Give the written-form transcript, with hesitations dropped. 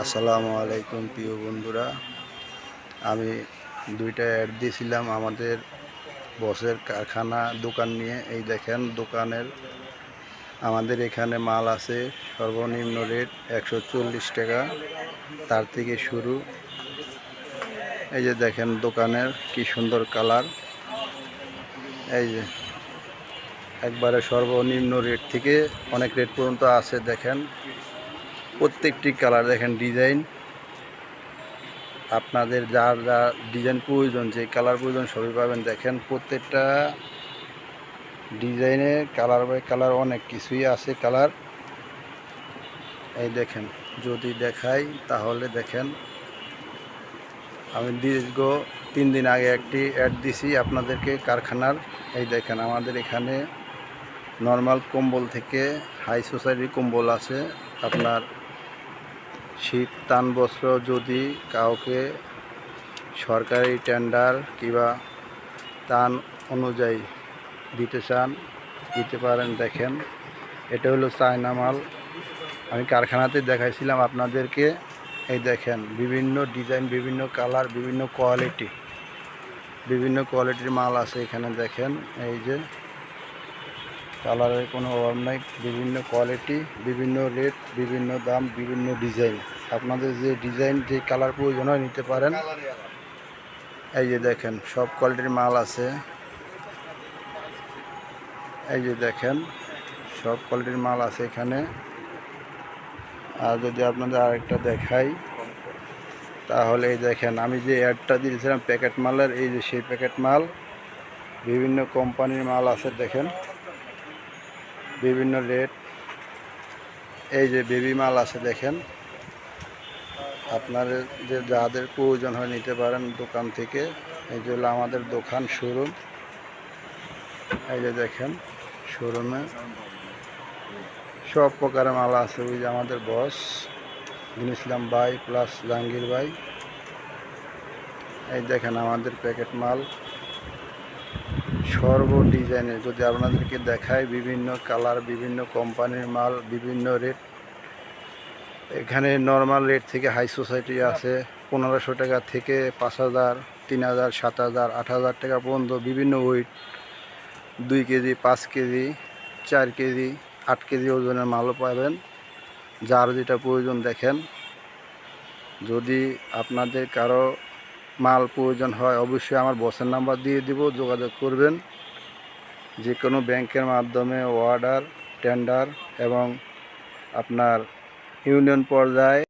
আসসালামু আলাইকুম প্রিয় বন্ধুরা। আমি দুইটা অ্যাড দিয়েছিলাম আমাদের বসের কারখানা দোকান নিয়ে। এই দেখেন দোকানের আমাদের এখানে মাল আছে সর্বনিম্ন রেট 140 টাকা, তার থেকে শুরু। এই যে দেখেন দোকানের কি সুন্দর কালার। এই যে একবারে সর্বনিম্ন রেট থেকে অনেক রেট পর্যন্ত আছে। দেখেন প্রত্যেকটি কালার, দেখেন ডিজাইন, আপনাদের যার যা ডিজাইন প্রয়োজন, যে কালার প্রয়োজন সবই পাবেন। দেখেন প্রত্যেকটা ডিজাইনে কালার বাই কালার অনেক কিছুই আছে কালার। এই দেখেন যদি দেখাই তাহলে দেখেন, আমি দীর্ঘ 3 দিন আগে একটি অ্যাড দিছি আপনাদেরকে কারখানার। এই দেখেন আমাদের এখানে নর্মাল কম্বল থেকে হাই সোসাইটির কম্বল আছে। আপনার শীত টান বস্ত্র যদি কাউকে সরকারি টেন্ডার কিংবা টান অনুযায়ী দিতে চান, দিতে পারেন। দেখেন এটা হলো চায়না মাল, আমি কারখানাতে দেখাইছিলাম আপনাদেরকে। এই দেখেন বিভিন্ন ডিজাইন, বিভিন্ন কালার, বিভিন্ন কোয়ালিটির মাল আছে এখানে। দেখেন এই যে কালারের কোনো অভাব নাই, বিভিন্ন কোয়ালিটি, বিভিন্ন রেট, বিভিন্ন দাম, বিভিন্ন ডিজাইন। আপনাদের যে ডিজাইন, যে কালার প্রয়োজন হয় নিতে পারেন। এই যে দেখেন সব কোয়ালিটির মাল আছে। এই যে দেখেন সব কোয়ালিটির মাল আছে এখানে। আর যদি আপনাদের আরেকটা দেখাই তাহলে এই দেখেন আমি যে অ্যাডটা দিয়েছিলাম প্যাকেট মালের, এই যে সেই প্যাকেট মাল, বিভিন্ন কোম্পানির মাল আছে। দেখেন বিভিন্ন রেট। এই যে বেবি মাল আছে। দেখেন আপনাদের যে যাদের প্রয়োজন হয় নিতে পারেন দোকান থেকে। এই যে হলো আমাদের দোকান, শোরুম। এই যে দেখেন শোরুমে সব প্রকারের মাল আছে। ওই যে আমাদের বস ইসলাম ভাই প্লাস জাহাঙ্গীর ভাই। এই দেখেন আমাদের প্যাকেট মাল সর্ব ডিজাইনের। যদি আপনাদেরকে দেখায় বিভিন্ন কালার, বিভিন্ন কোম্পানির মাল, বিভিন্ন রেট। এখানে নর্মাল রেট থেকে হাই সোসাইটি আছে 1500 টাকা থেকে 5000, 3000, 7000, 8000 টাকা পর্যন্ত। বিভিন্ন weight 2 KG, 5 KG, 4 KG, 8 KG ওজনের মালও পাবেন, যার যেটা প্রয়োজন। দেখেন যদি আপনাদের কারো মাল প্রয়োজন হয় অবশ্যই আমার বসের নাম্বার দিয়ে দিব, যোগাযোগ করবেন। যে কোনো ব্যাংকের মাধ্যমে অর্ডার, টেন্ডার এবং আপনার ইউনিয়ন পর্যায়ে